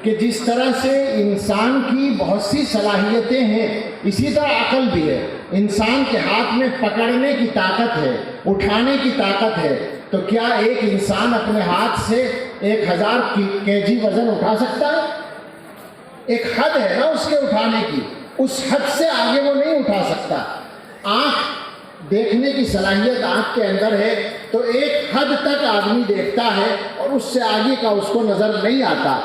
کہ جس طرح سے انسان کی بہت سی صلاحیتیں ہیں اسی طرح عقل بھی ہے. انسان کے ہاتھ میں پکڑنے کی طاقت ہے، اٹھانے کی طاقت ہے. تو کیا ایک انسان اپنے ہاتھ سے 1000 kg وزن اٹھا سکتا ہے؟ ایک حد ہے نا اس کے اٹھانے کی، اس حد سے آگے وہ نہیں اٹھا سکتا. آنکھ دیکھنے کی صلاحیت آنکھ کے اندر ہے تو ایک حد تک آدمی دیکھتا ہے اور اس سے آگے کا اس کو نظر نہیں آتا.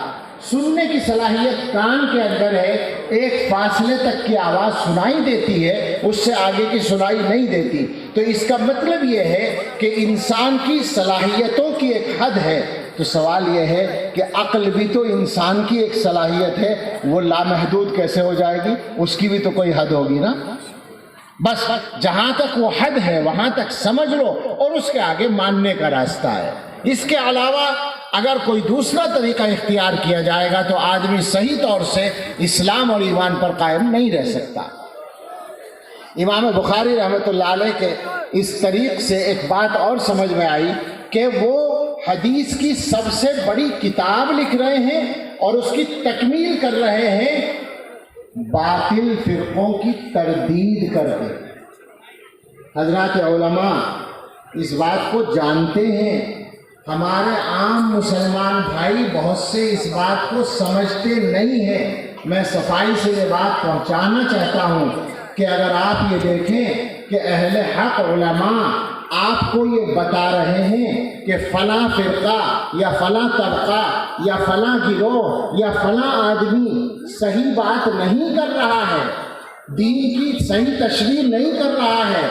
سننے کی صلاحیت کان کے اندر ہے، ایک فاصلے تک کی آواز سنائی دیتی ہے، اس سے آگے کی سنائی نہیں دیتی. تو اس کا مطلب یہ ہے کہ انسان کی صلاحیتوں کی ایک حد ہے. تو سوال یہ ہے کہ عقل بھی تو انسان کی ایک صلاحیت ہے، وہ لامحدود کیسے ہو جائے گی؟ اس کی بھی تو کوئی حد ہوگی نا. بس جہاں تک وہ حد ہے وہاں تک سمجھ لو اور اس کے آگے ماننے کا راستہ ہے. اس کے علاوہ اگر کوئی دوسرا طریقہ اختیار کیا جائے گا تو آدمی صحیح طور سے اسلام اور ایمان پر قائم نہیں رہ سکتا. امام بخاری رحمۃ اللہ علیہ کے اس طریق سے ایک بات اور سمجھ میں آئی کہ وہ حدیث کی سب سے بڑی کتاب لکھ رہے ہیں اور اس کی تکمیل کر رہے ہیں باطل فرقوں کی تردید کر کے. حضرات علماء اس بات کو جانتے ہیں، ہمارے عام مسلمان بھائی بہت سے اس بات کو سمجھتے نہیں ہیں. میں صفائی سے یہ بات پہنچانا چاہتا ہوں کہ اگر آپ یہ دیکھیں کہ اہل حق علماء آپ کو یہ بتا رہے ہیں کہ فلاں فرقہ یا فلاں طبقہ یا فلاں گروہ یا فلاں آدمی صحیح بات نہیں کر رہا ہے، دین کی صحیح تشریح نہیں کر رہا ہے،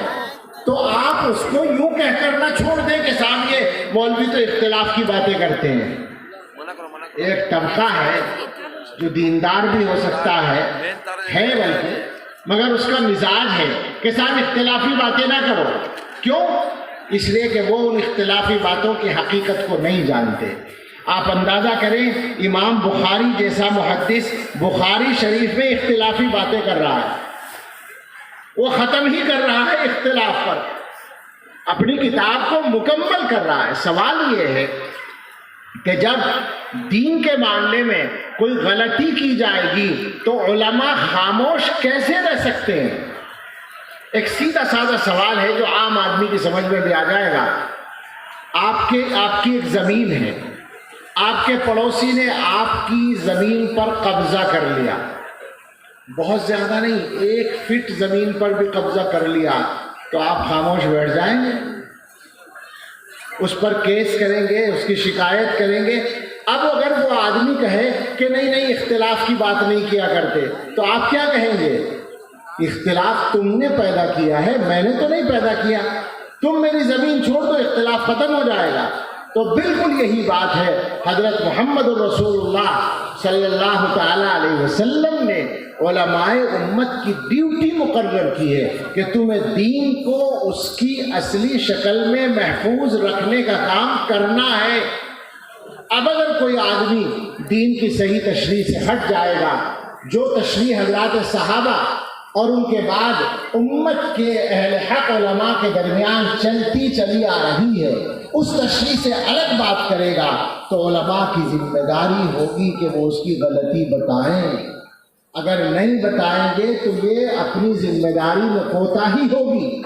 تو آپ اس کو یوں کہہ کر نہ چھوڑ دیں کہ صاحب یہ مولوی تو اختلاف کی باتیں کرتے ہیں. ایک طبقہ ہے جو دیندار بھی ہو سکتا ہے بلکہ، مگر اس کا مزاج ہے کہ صاحب اختلافی باتیں نہ کرو. کیوں؟ اس لیے کہ وہ ان اختلافی باتوں کی حقیقت کو نہیں جانتے. آپ اندازہ کریں امام بخاری جیسا محدث بخاری شریف میں اختلافی باتیں کر رہا ہے، وہ ختم ہی کر رہا ہے اختلاف پر، اپنی کتاب کو مکمل کر رہا ہے. سوال یہ ہے کہ جب دین کے معاملے میں کوئی غلطی کی جائے گی تو علماء خاموش کیسے رہ سکتے ہیں؟ ایک سیدھا سادہ سوال ہے جو عام آدمی کی سمجھ میں بھی آ جائے گا. آپ کی ایک زمین ہے، آپ کے پڑوسی نے آپ کی زمین پر قبضہ کر لیا، بہت زیادہ نہیں، 1 فٹ زمین پر بھی قبضہ کر لیا، تو آپ خاموش بیٹھ جائیں گے؟ اس پر کیس کریں گے، اس کی شکایت کریں گے. اب اگر وہ آدمی کہے کہ نہیں اختلاف کی بات نہیں کیا کرتے، تو آپ کیا کہیں گے؟ اختلاف تم نے پیدا کیا ہے، میں نے تو نہیں پیدا کیا. تم میری زمین چھوڑ دو، اختلاف ختم ہو جائے گا. تو بالکل یہی بات ہے. حضرت محمد رسول اللہ صلی اللہ تعالی علیہ وسلم نے علماء امت کی ڈیوٹی مقرر کی ہے کہ تمہیں دین کو اس کی اصلی شکل میں محفوظ رکھنے کا کام کرنا ہے. اب اگر کوئی آدمی دین کی صحیح تشریح سے ہٹ جائے گا، جو تشریح حضرات صحابہ اور ان کے بعد امت کے اہل حق علماء کے درمیان چلتی چلی آ رہی ہے، اس تشریح سے الگ بات کرے گا تو علماء کی ذمہ داری ہوگی کہ وہ اس کی غلطی بتائیں. اگر نہیں بتائیں گے تو یہ اپنی ذمہ داری میں کوتاہی ہوگی.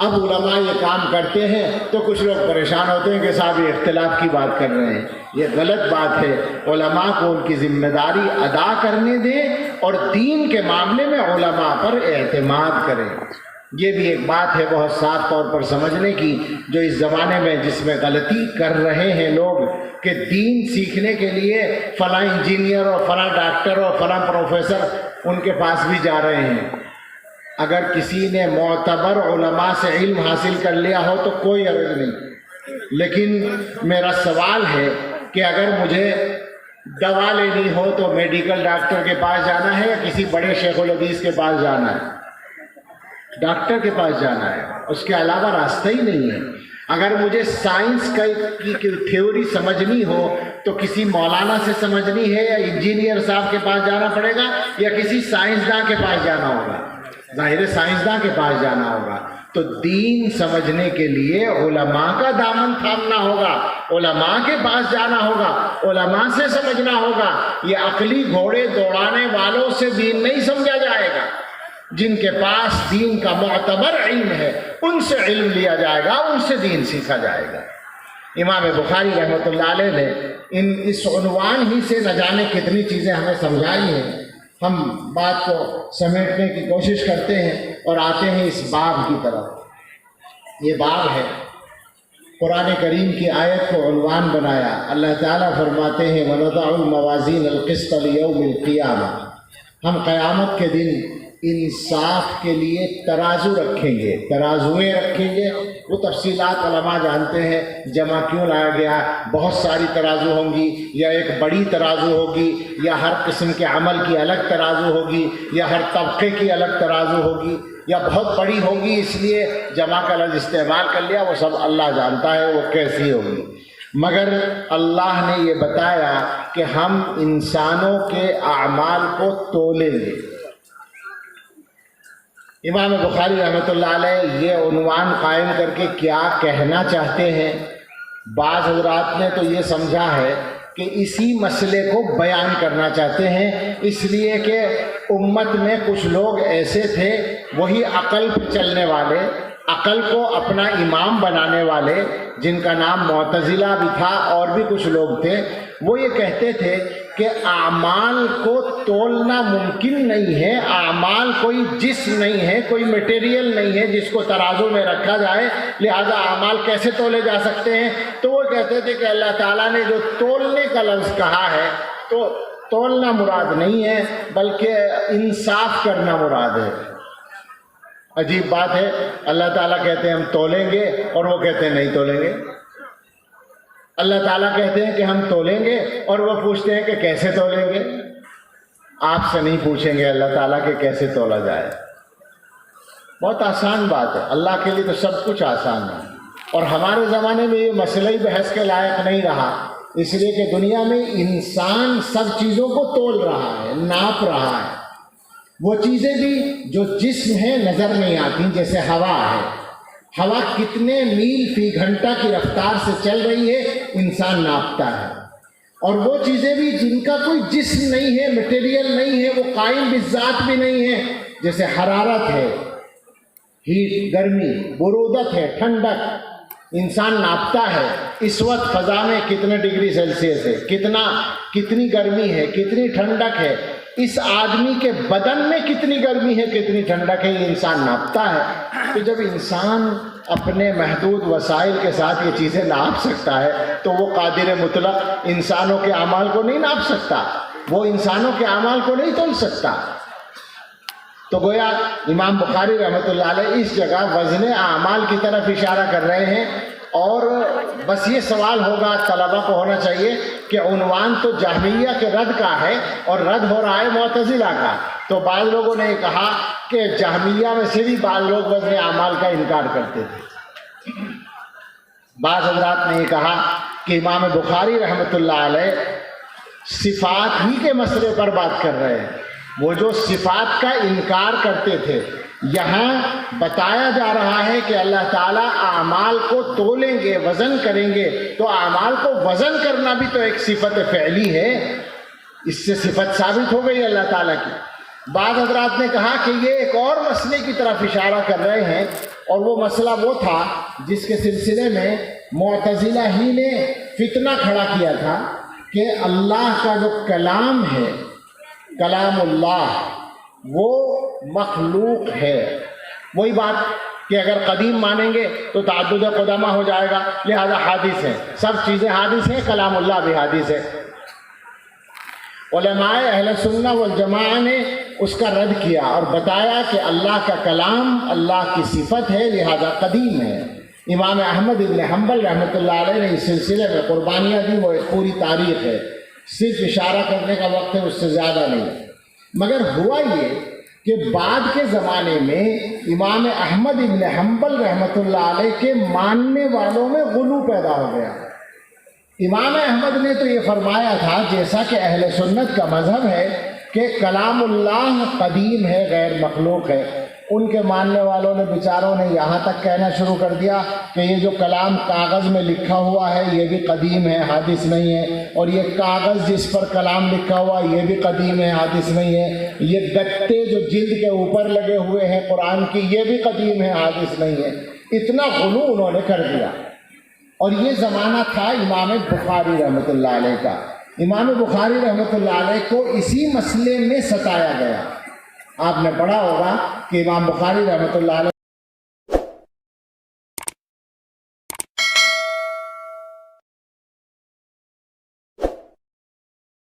اب علماء یہ کام کرتے ہیں تو کچھ لوگ پریشان ہوتے ہیں کہ صاحب یہ اختلاف کی بات کر رہے ہیں. یہ غلط بات ہے. علماء کو ان کی ذمہ داری ادا کرنے دیں اور دین کے معاملے میں علماء پر اعتماد کریں. یہ بھی ایک بات ہے بہت صاف طور پر سمجھنے کی، جو اس زمانے میں جس میں غلطی کر رہے ہیں لوگ کہ دین سیکھنے کے لیے فلاں انجینئر اور فلاں ڈاکٹر اور فلاں پروفیسر ان کے پاس بھی جا رہے ہیں. اگر کسی نے معتبر علماء سے علم حاصل کر لیا ہو تو کوئی عرض نہیں، لیکن میرا سوال ہے کہ اگر مجھے دوا لینی ہو تو میڈیکل ڈاکٹر کے پاس جانا ہے یا کسی بڑے شیخ الحدیث کے پاس جانا ہے؟ ڈاکٹر کے پاس جانا ہے، اس کے علاوہ راستہ ہی نہیں ہے. اگر مجھے سائنس کی تھیوری سمجھنی ہو تو کسی مولانا سے سمجھنی ہے یا انجینئر صاحب کے پاس جانا پڑے گا یا کسی سائنسداں کے پاس جانا ہوگا؟ ظاہر سائنسداں کے پاس جانا ہوگا. تو دین سمجھنے کے لیے علماء کا دامن تھامنا ہوگا، علماء کے پاس جانا ہوگا، علماء سے سمجھنا ہوگا۔ یہ عقلی گھوڑے دوڑانے والوں سے دین نہیں سمجھا جائے گا۔ جن کے پاس دین کا معتبر علم ہے ان سے علم لیا جائے گا، ان سے دین سیکھا جائے گا۔ امام بخاری رحمۃ اللہ علیہ نے اس عنوان ہی سے نہ جانے کتنی چیزیں ہمیں سمجھائی ہیں۔ ہم بات کو سمیٹنے کی کوشش کرتے ہیں اور آتے ہیں اس باب کی طرف۔ یہ باب ہے، قرآن کریم کی آیت کو عنوان بنایا۔ اللہ تعالیٰ فرماتے ہیں وَنَضَعُ الْمَوَازِينَ الْقِسْطَ لِيَوْمِ الْقِيَامَةِ، ہم قیامت کے دن انصاف کے لیے ترازو رکھیں گے، ترازویں رکھیں گے۔ وہ تفصیلات علماء جانتے ہیں، جمع کیوں لایا گیا، بہت ساری ترازو ہوں گی، یا ایک بڑی ترازو ہوگی، یا ہر قسم کے عمل کی الگ ترازو ہوگی، یا ہر طبقے کی الگ ترازو ہوگی، یا بہت بڑی ہوگی اس لیے جمع کا لفظ استعمال کر لیا، وہ سب اللہ جانتا ہے وہ کیسی ہوگی۔ مگر اللہ نے یہ بتایا کہ ہم انسانوں کے اعمال کو تولیں گے۔ امام بخاری رحمۃ اللہ علیہ یہ عنوان قائم کر کے کیا کہنا چاہتے ہیں؟ بعض حضرات نے تو یہ سمجھا ہے کہ اسی مسئلے کو بیان کرنا چاہتے ہیں، اس لیے کہ امت میں کچھ لوگ ایسے تھے، وہی عقل پہ چلنے والے، عقل کو اپنا امام بنانے والے، جن کا نام معتزلہ بھی تھا اور بھی کچھ لوگ تھے۔ وہ یہ کہتے تھے کہ اعمال کو تولنا ممکن نہیں ہے، اعمال کوئی جسم نہیں ہے، کوئی میٹیریل نہیں ہے جس کو ترازو میں رکھا جائے، لہذا اعمال کیسے تولے جا سکتے ہیں؟ تو وہ کہتے تھے کہ اللہ تعالیٰ نے جو تولنے کا لفظ کہا ہے تو تولنا مراد نہیں ہے بلکہ انصاف کرنا مراد ہے۔ عجیب بات ہے، اللہ تعالیٰ کہتے ہیں ہم تولیں گے اور وہ کہتے ہیں نہیں تولیں گے۔ اللہ تعالیٰ کہتے ہیں کہ ہم تولیں گے اور وہ پوچھتے ہیں کہ کیسے تولیں گے۔ آپ سے نہیں پوچھیں گے اللہ تعالیٰ کہ کیسے تولا جائے۔ بہت آسان بات ہے، اللہ کے لیے تو سب کچھ آسان ہے، اور ہمارے زمانے میں یہ مسئلہ ہی بحث کے لائق نہیں رہا، اس لیے کہ دنیا میں انسان سب چیزوں کو تول رہا ہے، ناپ رہا ہے۔ وہ چیزیں بھی جو جسم ہے نظر نہیں آتی، جیسے ہوا ہے، ہوا کتنے میل فی گھنٹہ کی رفتار سے چل رہی ہے انسان ناپتا ہے۔ اور وہ چیزیں بھی جن کا کوئی جسم نہیں ہے، مٹیریل نہیں ہے، وہ قائم بالذات بھی نہیں ہے، جیسے حرارت ہے، ہیٹ گرمی، برودت ہے ٹھنڈک، انسان ناپتا ہے اس وقت فضا میں کتنے ڈگری سیلسیس ہے، کتنی گرمی ہے، کتنی ٹھنڈک ہے، اس آدمی کے بدن میں کتنی گرمی ہے، کتنی ٹھنڈک ہے، یہ انسان ناپتا ہے۔ تو جب انسان اپنے محدود وسائل کے ساتھ یہ چیزیں ناپ سکتا ہے تو وہ قادر مطلق انسانوں کے اعمال کو نہیں ناپ سکتا، وہ انسانوں کے اعمال کو نہیں تول سکتا۔ تو گویا امام بخاری رحمۃ اللہ علیہ اس جگہ وزن اعمال کی طرف اشارہ کر رہے ہیں، اور بس یہ سوال ہوگا طلبہ کو ہونا چاہیے کہ عنوان تو جہمیہ کے رد کا ہے اور رد ہو رہا ہے معتزلہ کا، تو بعض لوگوں نے کہا کہ جہمیہ میں سے بھی بعض لوگ وزن اعمال کا انکار کرتے تھے۔ بعض حضرات نے یہ کہا کہ امام بخاری رحمۃ اللہ علیہ صفات ہی کے مسئلے پر بات کر رہے ہیں، وہ جو صفات کا انکار کرتے تھے، یہاں بتایا جا رہا ہے کہ اللہ تعالیٰ اعمال کو تولیں گے، وزن کریں گے، تو اعمال کو وزن کرنا بھی تو ایک صفت فعلی ہے، اس سے صفت ثابت ہو گئی اللہ تعالیٰ کی۔ بعض حضرات نے کہا کہ یہ ایک اور مسئلے کی طرف اشارہ کر رہے ہیں، اور وہ مسئلہ وہ تھا جس کے سلسلے میں معتزلہ ہی نے فتنہ کھڑا کیا تھا کہ اللہ کا جو کلام ہے، کلام اللہ، وہ مخلوق ہے۔ وہی بات کہ اگر قدیم مانیں گے تو تعدد قدامہ ہو جائے گا، لہذا حادث ہے، سب چیزیں حادث ہیں، کلام اللہ بھی حادث ہے۔ علماء اہل سنہ والجماعہ نے اس کا رد کیا اور بتایا کہ اللہ کا کلام اللہ کی صفت ہے، لہذا قدیم ہے۔ امام احمد بن حنبل رحمۃ اللہ علیہ نے اس سلسلے میں قربانیاں دی، وہ ایک پوری تاریخ ہے، صرف اشارہ کرنے کا وقت ہے، اس سے زیادہ نہیں۔ مگر ہوا یہ کہ بعد کے زمانے میں امام احمد بن حنبل رحمۃ اللہ علیہ کے ماننے والوں میں غلو پیدا ہو گیا۔ امام احمد نے تو یہ فرمایا تھا، جیسا کہ اہل سنت کا مذہب ہے، کہ کلام اللہ قدیم ہے، غیر مخلوق ہے، ان کے ماننے والوں نے بیچاروں نے یہاں تک کہنا شروع کر دیا کہ یہ جو کلام کاغذ میں لکھا ہوا ہے یہ بھی قدیم ہے، حادث نہیں ہے، اور یہ کاغذ جس پر کلام لکھا ہوا یہ بھی قدیم ہے، حادث نہیں ہے، یہ گتے جو جلد کے اوپر لگے ہوئے ہیں قرآن کی یہ بھی قدیم ہے، حادث نہیں ہے۔ اتنا غلو انہوں نے کر دیا۔ اور یہ زمانہ تھا امام بخاری رحمۃ اللہ علیہ کا۔ امام بخاری رحمۃ اللہ علیہ کو اسی مسئلے میں ستایا گیا۔ آپ نے پڑھا ہوگا کہ امام بخاری رحمۃ اللہ علیہ